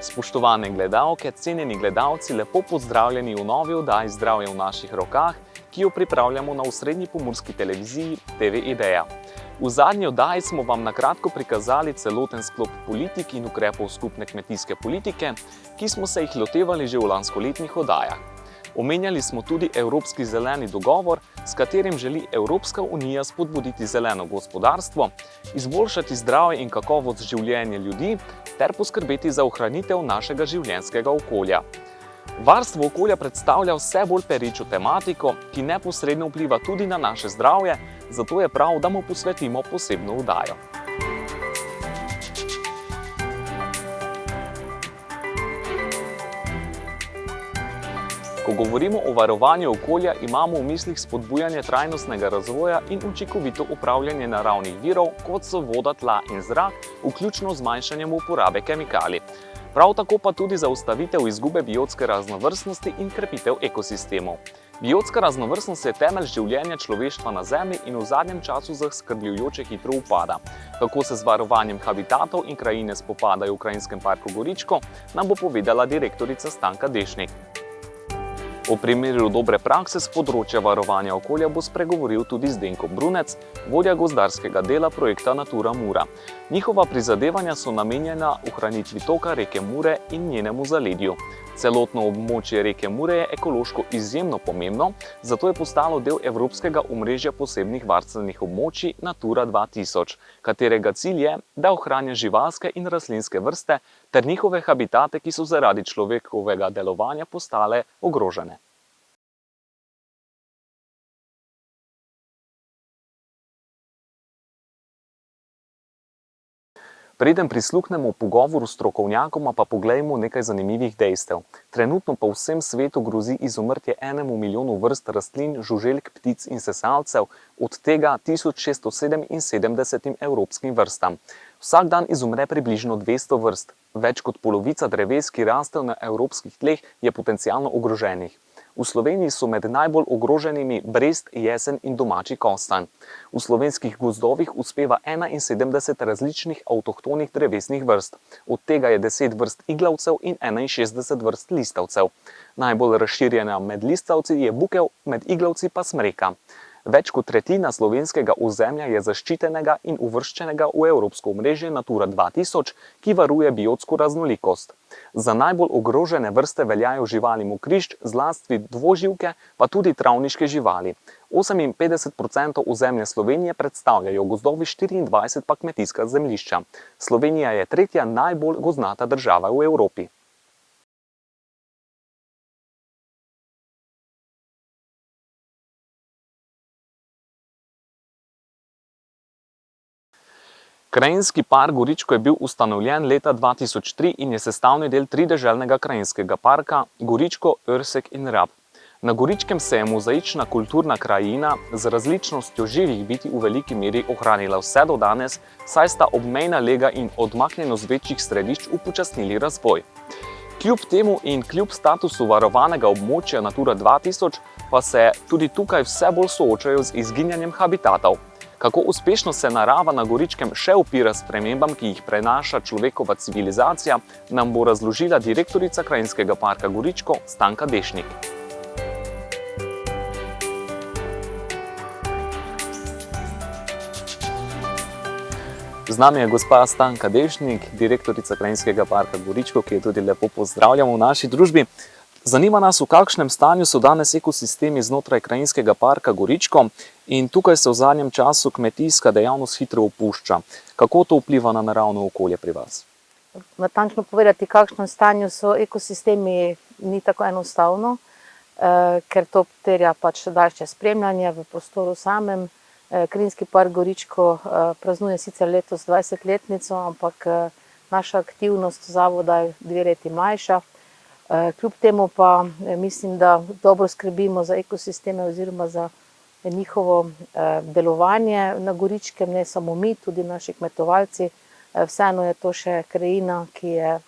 Spoštovane gledalke, cenjeni gledalci, lepo pozdravljeni v novi oddaji Zdravje v naših rokah, ki jo pripravljamo na osrednji pomurski televiziji TV Ideja. V zadnji oddaji smo vam na kratko prikazali celoten sklop politik in ukrepov skupne kmetijske politike, ki smo se jih lotevali že v lanskoletnih oddajah. Omenjali smo tudi Evropski zeleni dogovor, s katerim želi Evropska unija spodbuditi zeleno gospodarstvo, izboljšati zdravje in kakovost življenja ljudi ter poskrbeti za ohranitev našega življenjskega okolja. Varstvo okolja predstavlja vse bolj perečo tematiko, ki neposredno vpliva tudi na naše zdravje, zato je prav, da mu posvetimo posebno oddajo. Ko govorimo o varovanju okolja, imamo v mislih spodbujanje trajnostnega razvoja in učinkovito upravljanje naravnih virov, kot so voda, tla in zrak, vključno z zmanjšanjem uporabe kemikalij. Prav tako pa tudi zaustavitev izgube biotske raznovrstnosti in krepitev ekosistemov. Biotska raznovrstnost je temelj življenja človeštva na Zemlji in v zadnjem času zaskrbljujoče hitro upada. Kako se z varovanjem habitatov in krajine spopadajo v Krajinskem parku Goričko, nam bo povedala direktorica Stanka Dešnik. O primeru dobre prakse s področja varovanja okolja bo spregovoril tudi Zdenko Brunec, vodja gozdarskega dela projekta Natura Mura. Njihova prizadevanja so namenjena ohranitvi toka reke Mure in njenemu zaledju. Celotno območje reke Mure je ekološko izjemno pomembno, zato je postalo del evropskega omrežja posebnih varstvenih območij Natura 2000, katerega cilj je, da ohranja živalske in rastlinske vrste ter njihove habitate, ki so zaradi človekovega delovanja postale ogrožene. Preden prisluhnemo pogovoru s strokovnjakoma, pa poglejmo nekaj zanimivih dejstev. Trenutno pa v vsem svetu grozi izumrtje 1 milijonu vrst rastlin, žuželk, ptic in sesalcev, od tega 1677 evropskim vrstam. Vsak dan izumre približno 200 vrst. Več kot polovica dreves, ki rastejo na evropskih tleh, je potencialno ogroženih. V Sloveniji so med najbolj ogroženimi brest, jesen in domači kostanj. V slovenskih gozdovih uspeva 71 različnih avtohtonih drevesnih vrst. Od tega je 10 vrst iglavcev in 61 vrst listavcev. Najbolj razširjena med listavci je bukev, med iglavci pa smreka. Več kot tretjina slovenskega ozemlja je zaščitenega in uvrščenega v evropsko omrežje Natura 2000, ki varuje biotsko raznolikost. Za najbolj ogrožene vrste veljajo živali mokrišč, zlasti dvoživke, pa tudi travniške živali. 58% ozemlja Slovenije predstavljajo gozdovi, 24% pa kmetijska zemljišča. Slovenija je tretja najbolj gozdnata država v Evropi. Krajinski park Goričko je bil ustanovljen leta 2003 in je sestavni del trideželnega krajinskega parka Goričko, Örsek in Rab. Na Goričkem se je mozaična kulturna krajina z različnostjo živih bitij v veliki meri ohranila vse do danes, saj sta obmejna lega in odmaknjenost večjih središč upočasnili razvoj. Kljub temu in kljub statusu varovanega območja Natura 2000 pa se tudi tukaj vse bolj soočajo z izginjanjem habitatov. Kako uspešno se narava na Goričkem še upira spremembam, ki jih prenaša človekova civilizacija, nam bo razložila direktorica Krajinskega parka Goričko Stanka Dešnik. Z nami je gospa Stanka Dešnik, direktorica Krajinskega parka Goričko, ki jo tudi lepo pozdravljamo v naši družbi. Zanima nas, v kakšnem stanju so danes ekosistemi znotraj Krajinskega parka Goričko in tukaj se v zadnjem času kmetijska dejavnost hitro opušča. Kako to vpliva na naravno okolje pri vas? Natančno povedati, v kakšnem stanju so ekosistemi, ni tako enostavno, ker to terja pač daljše spremljanje v prostoru samem. Krajinski park Goričko praznuje sicer letos 20-letnico, ampak naša aktivnost zavoda je 2 leti mlajša. Kljub temu pa mislim, da dobro skrbimo za ekosisteme oziroma za njihovo delovanje na Goričkem, ne samo mi, tudi naši kmetovalci. Vseeno je to še krajina, ki je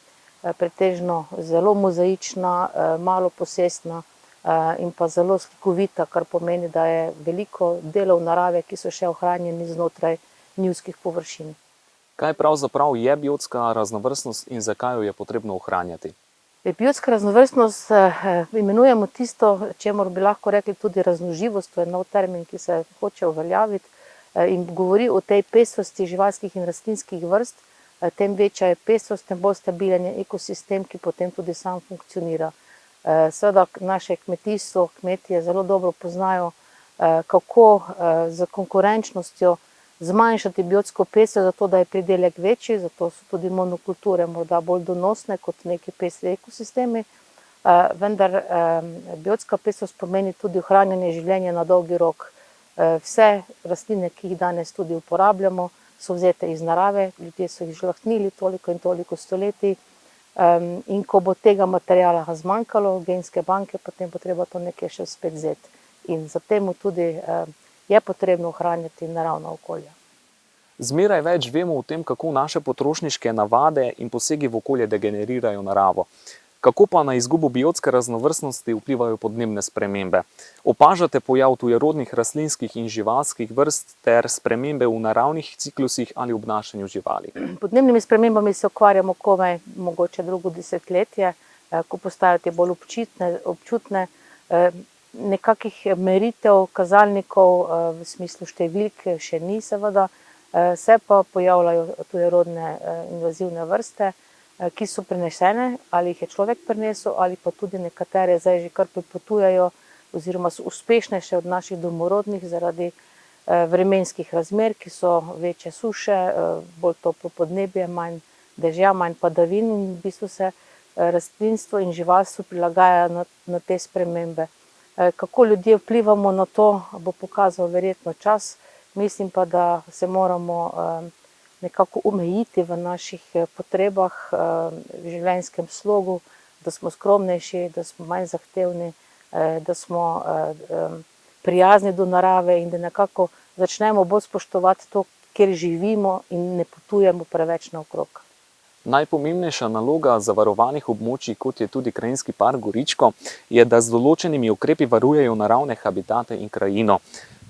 pretežno zelo mozaična, malo posestna in pa zelo slikovita, kar pomeni, da je veliko delov narave, ki so še ohranjeni znotraj njivskih površin. Kaj pravzaprav je biotska raznovrstnost in zakaj jo je potrebno ohranjati? Biotska raznovrstnost imenujemo tisto, čemur bi lahko rekli tudi raznoživost, to je nov termin, ki se hoče uveljaviti in govori o tej pestrosti živalskih in rastlinskih vrst. Tem večja je pestrost, tem bolj stabilen je ekosistem, ki potem tudi sam funkcionira. Seveda naše kmetijstvo, kmetje zelo dobro poznajo, kako z konkurenčnostjo zmanjšati biotsko pestrost, zato da je pridelek večji, zato so tudi monokulture morda bolj donosne kot neki pestri ekosistemi, vendar biotska pestrost pomeni tudi ohranjanje življenja na dolgi rok. Vse rastline, ki jih danes tudi uporabljamo, so vzete iz narave, ljudje so jih žlahtnili toliko in toliko stoletij, in ko bo tega materiala zmanjkalo, genske banke, potem bo treba to nekaj še spet vzeti. In zato tudi je potrebno ohranjati naravna okolja. Zmeraj več vemo o tem, kako naše potrošniške navade in posegi v okolje degenerirajo naravo. Kako pa na izgubo biotske raznovrstnosti vplivajo podnebne spremembe? Opažate pojav tujerodnih rastlinskih in živalskih vrst ter spremembe v naravnih ciklusih ali obnašanju živali? Podnebnimi spremembami se ukvarjamo komaj mogoče drugo desetletje, ko postajajo te bolj občutne. Nekakih meritev, kazalnikov v smislu številk še ni seveda, se pa pojavljajo tujerodne invazivne vrste, ki so prinesene, ali jih je človek prinesel, ali pa tudi nekatere zdaj že kar pripotujejo oziroma so uspešnejše od naših domorodnih zaradi vremenskih razmer, ki so večje suše, bolj toplo podnebje, manj dežja, manj padavin in v bistvu se rastlinstvo in živalstvo prilagaja na te spremembe. Kako ljudje vplivamo na to, bo pokazal verjetno čas. Mislim pa, da se moramo nekako omejiti v naših potrebah, v življenjskem slogu, da smo skromnejši, da smo manj zahtevni, da smo prijazni do narave in da nekako začnemo bolj spoštovati to, kjer živimo in ne potujemo preveč naokrog. Najpomembnejša naloga zavarovanih območij, kot je tudi Krajinski park Goričko, je, da z določenimi ukrepi varujejo naravne habitate in krajino.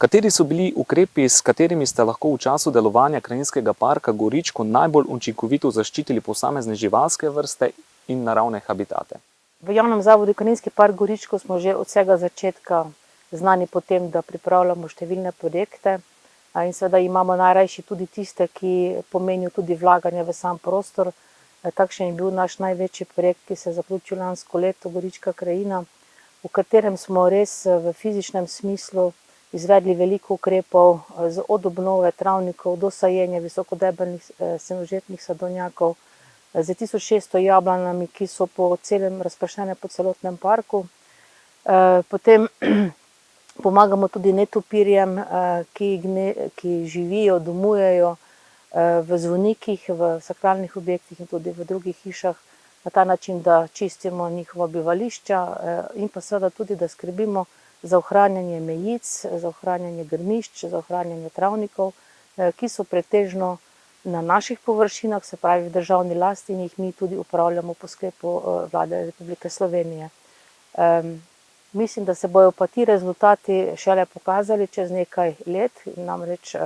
Kateri so bili ukrepi, s katerimi ste lahko v času delovanja Krajinskega parka Goričko najbolj učinkovito zaščitili posamezne živalske vrste in naravne habitate? V javnem zavodu Krajinski park Goričko smo že od vsega začetka znani po tem, da pripravljamo številne projekte in seveda imamo najrajši tudi tiste, ki pomenijo tudi vlaganje v sam prostor. Takšen je bil naš največji projekt, ki se je zaključil lansko leto, Gorička krajina, v katerem smo res v fizičnem smislu izvedli veliko ukrepov, od obnove travnikov do sajenja visokodebelnih senožetnih sadovnjakov, z 1600 jablanami, ki so razpršene po celotnem parku. Potem pomagamo tudi netopirjem, ki živijo, domujejo v zvonikih, v sakralnih objektih in tudi v drugih hišah, na ta način, da čistimo njihova bivališča in pa seveda tudi, da skrbimo za ohranjanje mejic, za ohranjanje grmišč, za ohranjanje travnikov, ki so pretežno na naših površinah, se pravi v državni lasti in jih mi tudi upravljamo po sklepu Vlade Republike Slovenije. Mislim, da se bojo pa ti rezultati šele pokazali čez nekaj let, namreč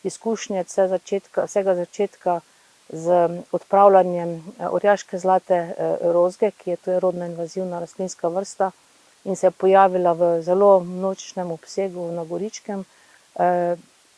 izkušnje vsega začetka z odpravljanjem orjaške zlate rozge, ki je tujerodna invazivna rastlinska vrsta in se je pojavila v zelo množičnem obsegu na Goričkem,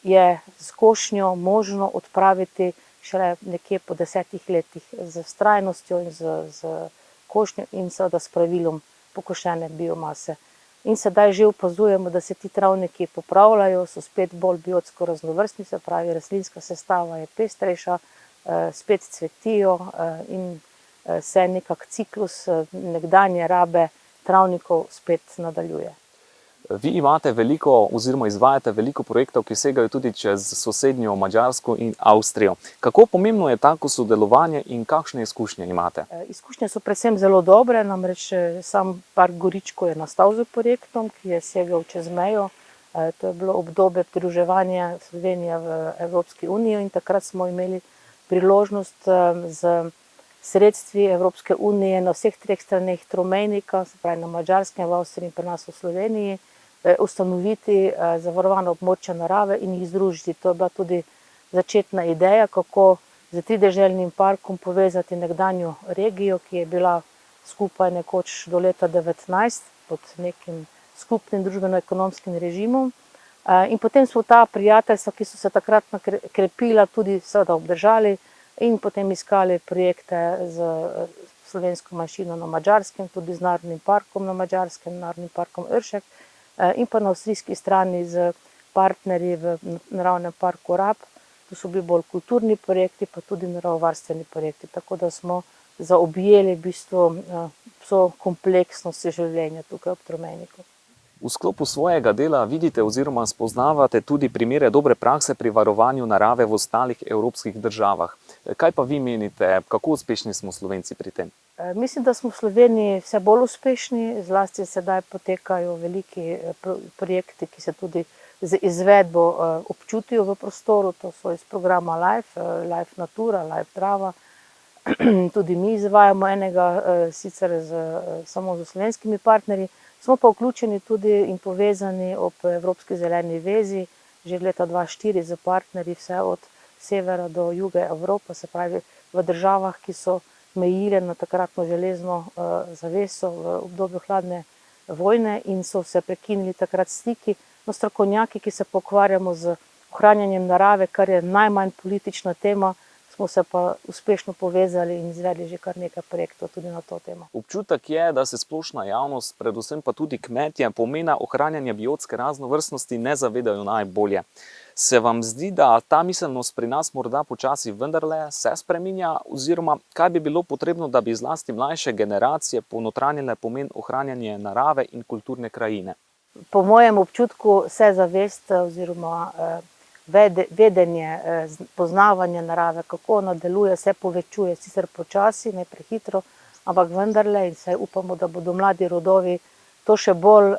je s košnjo možno odpraviti šele nekje po 10 letih z vztrajnostjo in z košnjo in seveda s pravilom pokošene biomase. In sedaj že opazujemo, da se ti travniki popravljajo, so spet bolj biotsko raznovrstni, se pravi rastlinska sestava je pestrejša, spet cvetijo in se nekak ciklus nekdanje rabe travnikov spet nadaljuje. Vi imate veliko oziroma izvajate veliko projektov, ki segajo tudi čez sosednjo Madžarsko in Avstrijo. Kako pomembno je tako sodelovanje in kakšne izkušnje imate? Izkušnje so predvsem zelo dobre, namreč sam park Goričko je nastal z projektom, ki je segal čez mejo. To je bilo obdobje pridruževanja Slovenije v Evropski uniji in takrat smo imeli priložnost z sredstvi Evropske unije na vseh treh straneh tromejnika, se pravi na Madžarskem, v Avstriji in pri nas v Sloveniji, ustanoviti zavarovana območja narave in jih združiti. To je bila tudi začetna ideja, kako z trideželnim parkom povezati nekdanjo regijo, ki je bila skupaj nekoč do leta 19 pod nekim skupnim družbeno-ekonomskim režimom. In potem smo ta prijateljstva, ki so se takrat krepila, tudi seveda obdržali in potem iskali projekte z slovensko manjšino na Madžarskem, tudi z Narodnim parkom na Madžarskem, Narodnim parkom Ršek in pa na avstrijski strani z partnerji v Naravnem parku Rab. To so bili bolj kulturni projekti, pa tudi naravovarstveni projekti, tako da smo zaobjeli v bistvu vso kompleksnost življenja tukaj ob Tromejniku. V sklopu svojega dela vidite oziroma spoznavate tudi primere dobre prakse pri varovanju narave v ostalih evropskih državah. Kaj pa vi menite, kako uspešni smo Slovenci pri tem? Mislim, da smo v Sloveniji vse bolj uspešni, zlasti sedaj potekajo veliki projekti, ki se tudi z izvedbo občutijo v prostoru, to so iz programa LIFE, LIFE Natura, LIFE Trava. Tudi mi izvajamo enega, sicer samo z slovenskimi partnerji, smo pa vključeni tudi in povezani ob Evropski zeleni vezi, že od leta 2004 z partnerji vse od severa do juga Evrope, se pravi v državah, ki so mejile na takratno železno zaveso v obdobju hladne vojne in so se prekinili takrat stiki. No, strokovnjaki, ki se pokvarjamo z ohranjanjem narave, kar je najmanj politična tema, smo se pa uspešno povezali in izvedli že kar nekaj projektov tudi na to temo. Občutek je, da se splošna javnost, predvsem pa tudi kmetje, pomena ohranjanja biotske raznovrstnosti ne zavedajo najbolje. Se vam zdi, da ta miselnost pri nas morda počasi vendarle se spreminja, oziroma kaj bi bilo potrebno, da bi zlasti mlajše generacije ponotranjile pomen ohranjanja narave in kulturne krajine? Po mojem občutku se zavest oziroma vedenje, poznavanje narave, kako ona deluje, se povečuje, sicer počasi, ne prehitro, ampak vendarle in saj upamo, da bodo mladi rodovi to še bolj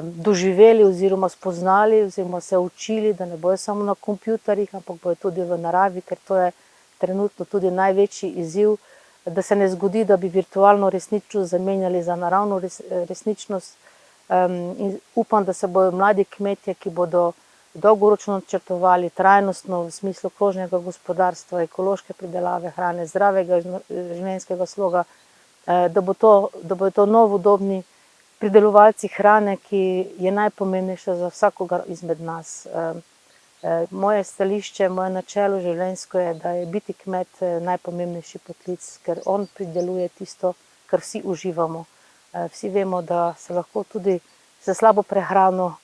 doživeli oziroma spoznali oziroma se učili, da ne bojo samo na kompjuterjih, ampak bojo tudi v naravi, ker to je trenutno tudi največji izziv, da se ne zgodi, da bi virtualno resničnost zamenjali za naravno resničnost. In upam, da se bojo mladi kmetje, ki bodo dolgoročno načrtovali trajnostno v smislu krožnega gospodarstva, ekološke pridelave hrane, zdravega življenjskega sloga, da bodo to novodobni pridelovalci hrane, ki je najpomembnejša za vsakogar izmed nas. Moje stališče, moje načelo življenjsko je, da je biti kmet najpomembnejši poklic, ker on prideluje tisto, kar vsi uživamo. Vsi vemo, da se lahko tudi za slabo prehrano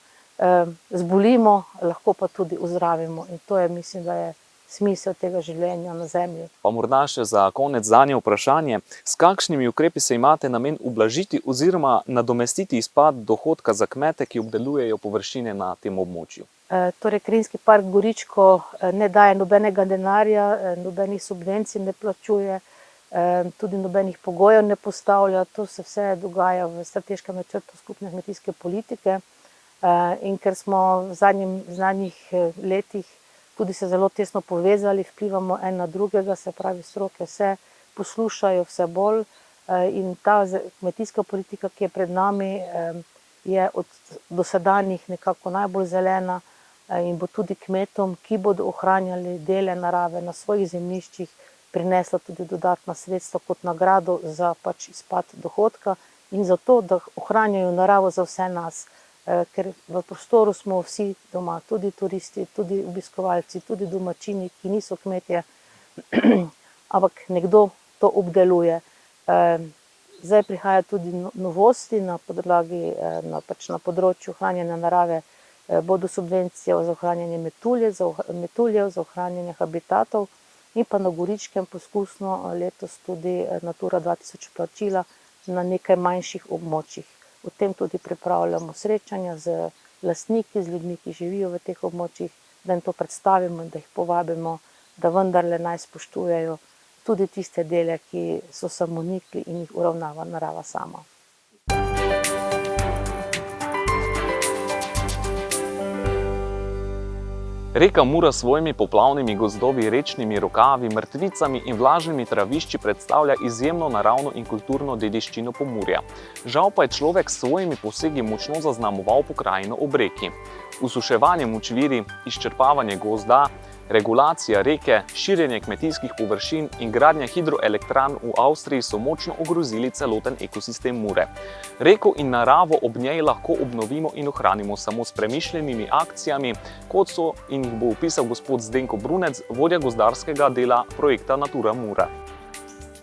zbolimo, lahko pa tudi ozdravimo. In to je, mislim, da je smisel tega življenja na zemlji. Pa morda še za konec zadnje vprašanje. S kakšnimi ukrepi se imate namen ublažiti oziroma nadomestiti izpad dohodka za kmete, ki obdelujejo površine na tem območju? Torej, Krinski park Goričko ne daje nobenega denarja, nobenih subvencij ne plačuje, tudi nobenih pogojev ne postavlja. To se vse dogaja v strateškem načrtu skupne kmetijske politike. In ker smo v zadnjih letih tudi se zelo tesno povezali, vplivamo en na drugega, se pravi stroke se poslušajo vse bolj in ta kmetijska politika, ki je pred nami, je od dosedanjih nekako najbolj zelena in bo tudi kmetom, ki bodo ohranjali dele narave na svojih zemljiščih, prinesla tudi dodatna sredstva kot nagrado za izpad dohodka in za to, da ohranjajo naravo za vse nas. Ker v prostoru smo vsi doma, tudi turisti, tudi obiskovalci, tudi domačini, ki niso kmetje, ampak nekdo to obdeluje. Zdaj prihaja tudi novosti na podlagi, na področju ohranjanja narave, bodo subvencije za ohranjanje metuljev, za ohranjanje habitatov in pa na Goričkem poskusno letos tudi Natura 2000 plačila na nekaj manjših območjih. O tem tudi pripravljamo srečanja z lastniki, z ljudmi, ki živijo v teh območjih, da jim to predstavimo in da jih povabimo, da vendarle naj spoštujejo tudi tiste dele, ki so samonikli in jih uravnava narava sama. Reka Mura s svojimi poplavnimi gozdovi, rečnimi rokavi, mrtvicami in vlažnimi travišči predstavlja izjemno naravno in kulturno dediščino Pomurja. Žal pa je človek s svojimi posegi močno zaznamoval pokrajino ob reki. Usuševanje močvirij, izčrpavanje gozda, Regulacija reke, širjenje kmetijskih površin in gradnja hidroelektran v Avstriji so močno ogrozili celoten ekosistem Mure. Reko in naravo ob njej lahko obnovimo in ohranimo samo s premišljenimi akcijami, kot so in jih bo opisal gospod Zdenko Brunec, vodja gozdarskega dela projekta Natura Mura.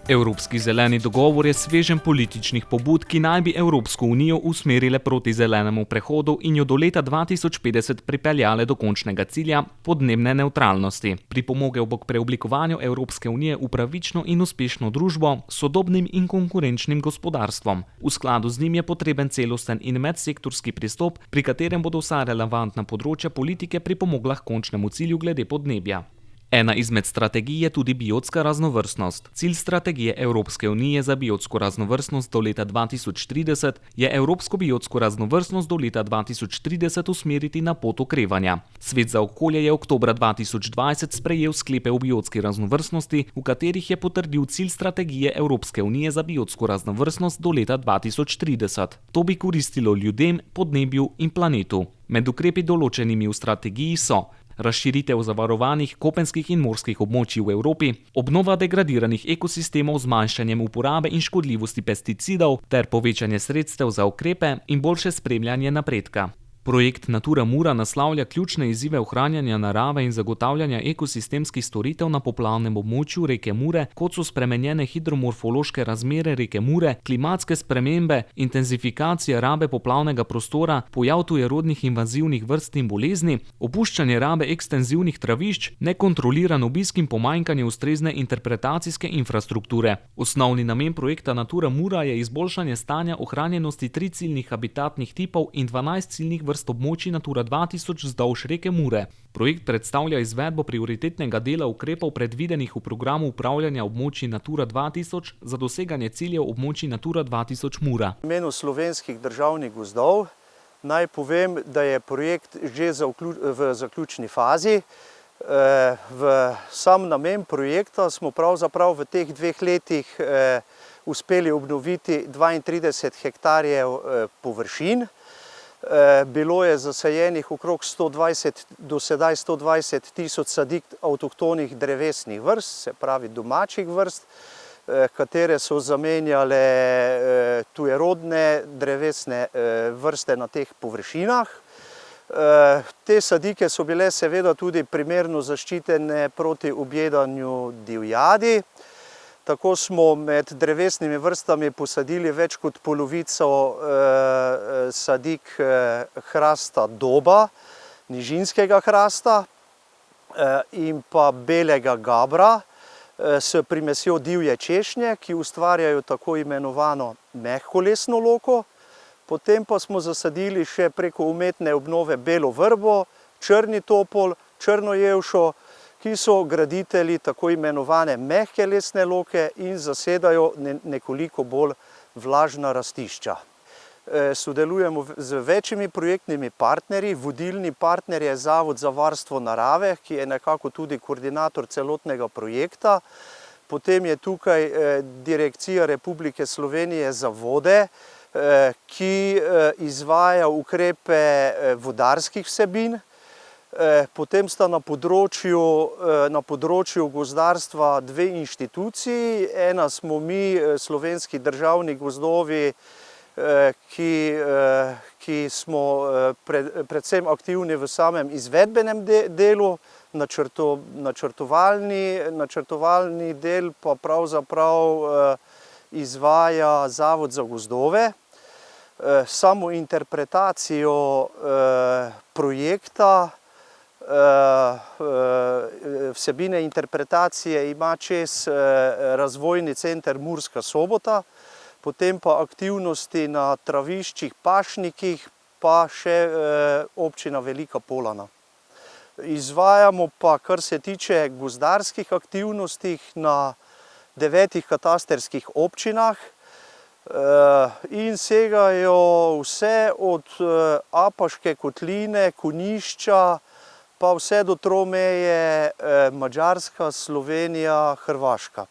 Evropski zeleni dogovor je sveženj političnih pobud, ki naj bi Evropsko unijo usmerile proti zelenemu prehodu in jo do leta 2050 pripeljale do končnega cilja podnebne nevtralnosti. Pripomogel bo k preoblikovanju Evropske unije v pravično in uspešno družbo s sodobnim in konkurenčnim gospodarstvom. V skladu z njim je potreben celosten in medsektorski pristop, pri katerem bodo vsa relevantna področja politike pripomogla k končnemu cilju glede podnebja. Ena izmed strategij je tudi biotska raznovrstnost. Cilj strategije Evropske unije za biotsko raznovrstnost do leta 2030 je evropsko biotsko raznovrstnost do leta 2030 usmeriti na pot okrevanja. Svet za okolje je oktobra 2020 sprejel sklepe o biotski raznovrstnosti, v katerih je potrdil cilj strategije Evropske unije za biotsko raznovrstnost do leta 2030. To bi koristilo ljudem, podnebju in planetu. Med ukrepi določenimi v strategiji so razširitev zavarovanih kopenskih in morskih območij v Evropi, obnova degradiranih ekosistemov z zmanjšanjem uporabe in škodljivosti pesticidov ter povečanje sredstev za ukrepe in boljše spremljanje napredka. Projekt Natura Mura naslavlja ključne izzive ohranjanja narave in zagotavljanja ekosistemskih storitev na poplavnem območju reke Mure, kot so spremenjene hidromorfološke razmere reke Mure, klimatske spremembe, intenzifikacija rabe poplavnega prostora, pojav tujerodnih invazivnih vrst in bolezni, opuščanje rabe ekstenzivnih travišč, nekontroliran obisk in pomanjkanje ustrezne interpretacijske infrastrukture. Osnovni namen projekta Natura Mura je izboljšanje stanja ohranjenosti 3 ciljnih habitatnih tipov in 12 ciljnih vrst območij Natura 2000 vzdolž reke Mure. Projekt predstavlja izvedbo prioritetnega dela ukrepov predvidenih v programu upravljanja območij Natura 2000 za doseganje ciljev območij Natura 2000 Mura. V imenu slovenskih državnih gozdov naj povem, da je projekt že v zaključni fazi. V sam namen projekta smo pravzaprav v teh 2 letih uspeli obnoviti 32 hektarjev površin. Bilo je zasajenih okrog do sedaj 120 tisoč sadik avtohtonih drevesnih vrst, se pravi domačih vrst, katere so zamenjale tujerodne drevesne vrste na teh površinah. Te sadike so bile seveda tudi primerno zaščitene proti objedanju divjadi. Tako smo med drevesnimi vrstami posadili več kot polovico sadik hrasta doba, nižinskega hrasta in pa belega gabra s primesjo divje češnje, ki ustvarjajo tako imenovano mehkolesno loko. Potem pa smo zasadili še preko umetne obnove belo vrbo, črni topol, črno jelšo, ki so graditelji tako imenovane mehke lesne loke in zasedajo nekoliko bolj vlažna rastišča. Sodelujemo z večjimi projektnimi partnerji. Vodilni partner je Zavod za varstvo narave, ki je nekako tudi koordinator celotnega projekta. Potem je tukaj Direkcija Republike Slovenije za vode, ki izvaja ukrepe vodarskih vsebin. Potem sta na področju gozdarstva 2 inštituciji. Ena smo mi, Slovenski državni gozdovi, ki smo predvsem aktivni v samem izvedbenem delu, načrtovalni del pa pravzaprav izvaja Zavod za gozdove. Samo interpretacijo projekta, vsebine interpretacije ima čez Razvojni center Murska Sobota, potem pa aktivnosti na traviščih, pašnikih, pa še občina Velika Polana. Izvajamo pa, kar se tiče gozdarskih aktivnosti, na 9 katastrskih občinah in segajo vse od Apaške kotline, Konjišča, pa vse do tromeje Madžarska, Slovenija, Hrvaška.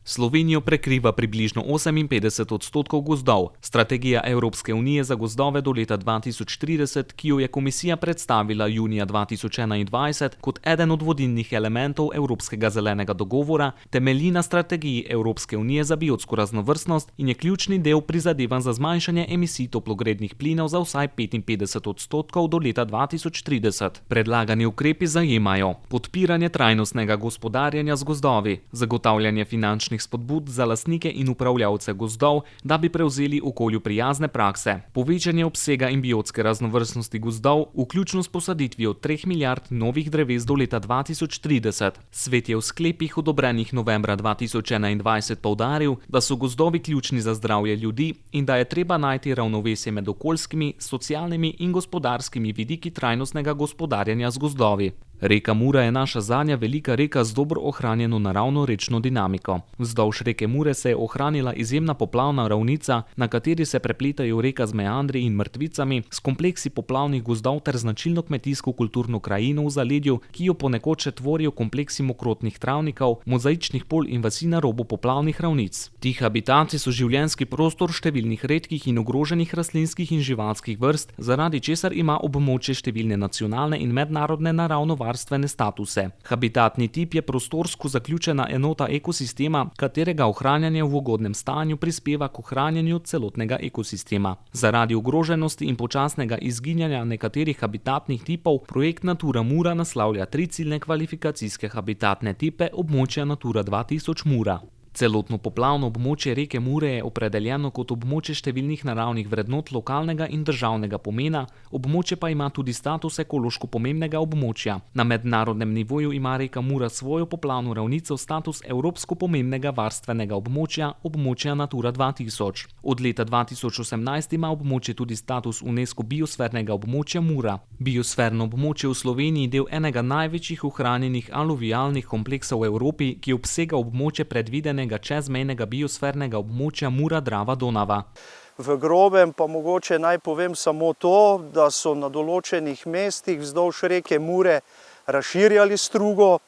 Slovenijo prekriva približno 58% gozdov. Strategija Evropske unije za gozdove do leta 2030, ki jo je komisija predstavila junija 2021 kot eden od vodilnih elementov Evropskega zelenega dogovora, temelji na strategiji Evropske unije za biotsko raznovrstnost in je ključni del prizadevanj za zmanjšanje emisij toplogrednih plinov za vsaj 55% do leta 2030. Predlagani ukrepi zajemajo podpiranje trajnostnega gospodarjenja z gozdovi, zagotavljanje finančnih spodbud za lastnike in upravljavce gozdov, da bi prevzeli okolju prijazne prakse, povečanje obsega in biotske raznovrstnosti gozdov, vključno s posaditvijo 3 milijard novih dreves do leta 2030. Svet je v sklepih odobrenih novembra 2021 poudaril, da so gozdovi ključni za zdravje ljudi in da je treba najti ravnovesje med okoljskimi, socialnimi in gospodarskimi vidiki trajnostnega gospodarjenja z gozdovi. Reka Mura je naša zadnja velika reka z dobro ohranjeno naravno rečno dinamiko. Vzdolž reke Mure se je ohranila izjemna poplavna ravnica, na kateri se prepletajo reka z meandri in mrtvicami, s kompleksi poplavnih gozdov ter značilno kmetijsko kulturno krajino v zaledju, ki jo ponekod še tvorijo kompleksi mokrotnih travnikov, mozaičnih polj in vasi na robu poplavnih ravnic. Ti habitati so življenjski prostor številnih redkih in ogroženih rastlinskih in živalskih vrst, zaradi česar ima območje številne nacionalne in mednarodne naravovarstvene statuse. Habitatni tip je prostorsko zaključena enota ekosistema, katerega ohranjanje v ugodnem stanju prispeva k ohranjanju celotnega ekosistema. Zaradi ogroženosti in počasnega izginjanja nekaterih habitatnih tipov projekt Natura Mura naslavlja 3 ciljne kvalifikacijske habitatne tipe območja Natura 2000 Mura. Celotno poplavno območje reke Mure je opredeljeno kot območje številnih naravnih vrednot lokalnega in državnega pomena, območje pa ima tudi status ekološko pomembnega območja. Na mednarodnem nivoju ima reka Mura svojo poplavno ravnico status evropsko pomembnega varstvenega območja, območja Natura 2000. Od leta 2018 ima območje tudi status UNESCO biosfernega območja Mura. Biosferno območje v Sloveniji je del enega največjih ohranjenih aluvialnih kompleksov v Evropi, ki obsega območje predvidenega čezmejnega biosfernega območja Mura-Drava-Donava. V grobem pa mogoče naj povem samo to, da so na določenih mestih vzdolž reke Mure razširjali strugo,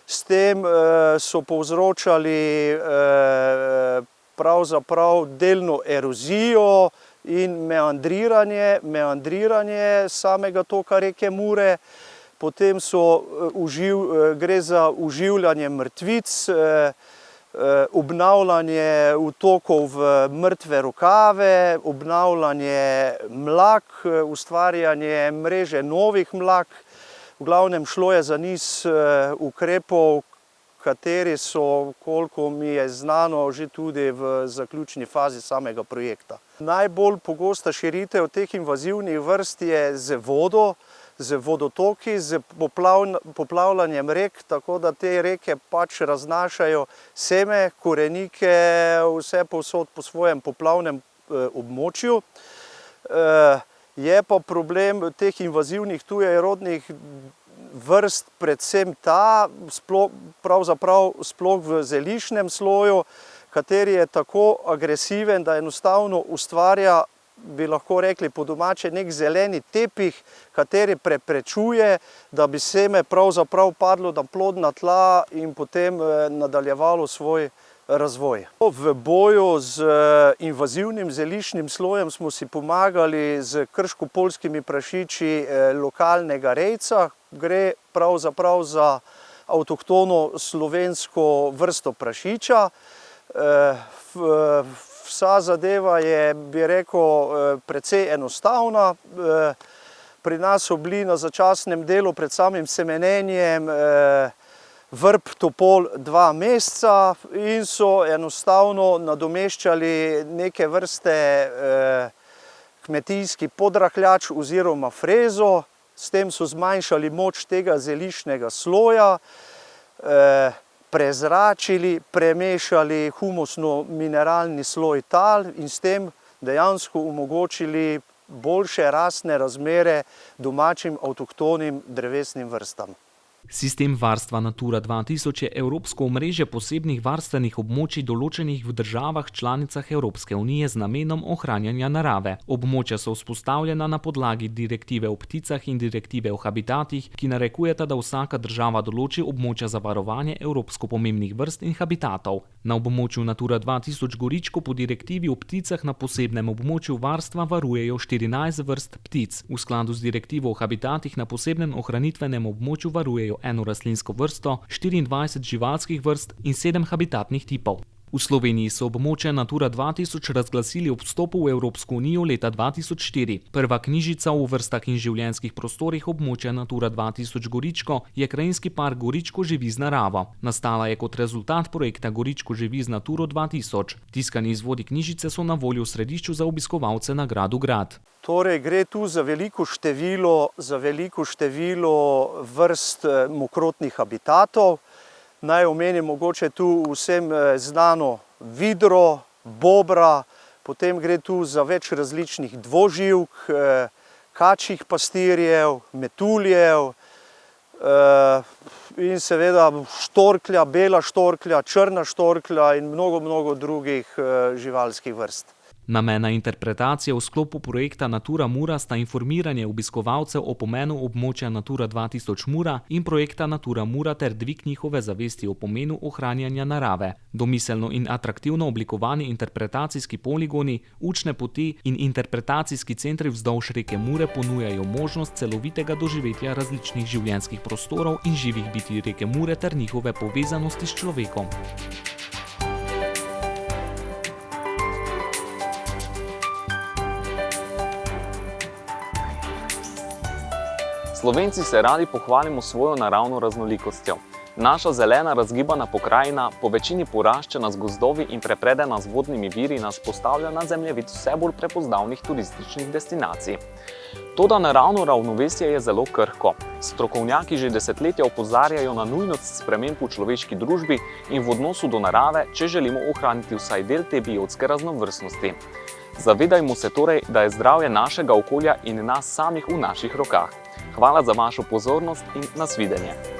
s tem so povzročali pravzaprav delno erozijo in meandriranje samega toka reke Mure. Potem gre za oživljanje mrtvic, obnavljanje vtokov v mrtve rokave, obnavljanje mlak, ustvarjanje mreže novih mlak. V glavnem šlo je za niz ukrepov, kateri so, koliko mi je znano, že tudi v zaključni fazi samega projekta. Najbolj pogosta širitev teh invazivnih vrst je z vodo, z vodotoki, z poplavljanjem rek, tako da te reke pač raznašajo seme, korenike, vse povsod po svojem poplavnem območju. Je pa problem teh invazivnih tujerodnih vrst predvsem ta, pravzaprav sploh v zeliščnem sloju, kateri je tako agresiven, da enostavno ustvarja, bi lahko rekli po domače, nek zeleni tepih, kateri preprečuje, da bi seme pravzaprav padlo na plodna tla in potem nadaljevalo svoj razvoj. V boju z invazivnim zeliščnim slojem smo si pomagali z krško-poljskimi prašiči lokalnega rejca. Gre pravzaprav za avtohtono slovensko vrsto prašiča. Vsa zadeva je, bi rekel, precej enostavna. Pri nas so bili na začasnem delu pred samim semenenjem vrb topol 2 meseca in so enostavno nadomeščali neke vrste kmetijski podrahljač oziroma frezo. S tem so zmanjšali moč tega zeliščnega sloja, prezračili, premešali humusno-mineralni sloj tal in s tem dejansko omogočili boljše rastne razmere domačim avtohtonim drevesnim vrstam. Sistem varstva Natura 2000 je evropsko omrežje posebnih varstvenih območij določenih v državah članicah Evropske unije z namenom ohranjanja narave. Območja so vzpostavljena na podlagi direktive o pticah in direktive o habitatih, ki narekujeta, da vsaka država določi območja za varovanje evropsko pomembnih vrst in habitatov. Na območju Natura 2000 Goričko po direktivi o pticah na posebnem območju varstva varujejo 14 vrst ptic. V skladu z direktivo o habitatih na posebnem ohranitvenem območju varujejo eno rastlinsko vrsto, 24 živalskih vrst in 7 habitatnih tipov. V Sloveniji so območje Natura 2000 razglasili ob vstopu v Evropsko unijo leta 2004. Prva knjižica o vrstah in življenjskih prostorih območja Natura 2000 Goričko je krajinski park Goričko živi z naravo. Nastala je kot rezultat projekta Goričko živi z Naturo 2000. Tiskani izvodi knjižice so na voljo v središču za obiskovalce na gradu Grad. Torej gre tu za veliko število vrst mokrotnih habitatov. Naj omenim mogoče tu vsem znano vidro, bobra, potem gre tu za več različnih dvoživk, kačjih pastirjev, metuljev in seveda štorklja, bela štorklja, črna štorklja in mnogo drugih živalskih vrst. Namena interpretacije v sklopu projekta Natura Mura sta informiranje obiskovalcev o pomenu območja Natura 2000 Mura in projekta Natura Mura ter dvig njihove zavesti o pomenu ohranjanja narave. Domiselno in atraktivno oblikovani interpretacijski poligoni, učne poti in interpretacijski centri vzdolž reke Mure ponujajo možnost celovitega doživetja različnih življenjskih prostorov in živih bitij reke Mure ter njihove povezanosti s človekom. Slovenci se radi pohvalimo svojo naravno raznolikostjo. Naša zelena razgibana pokrajina, po večini poraščena z gozdovi in prepredena z vodnimi viri, nas postavlja na zemljevid vse bolj prepoznavnih turističnih destinacij. Toda naravno ravnovesje je zelo krhko. Strokovnjaki že desetletja opozarjajo na nujnost sprememb v človeški družbi in v odnosu do narave, če želimo ohraniti vsaj del te biotske raznovrstnosti. Zavedajmo se torej, da je zdravje našega okolja in nas samih v naših rokah. Hvala za vašo pozornost in nasvidenje.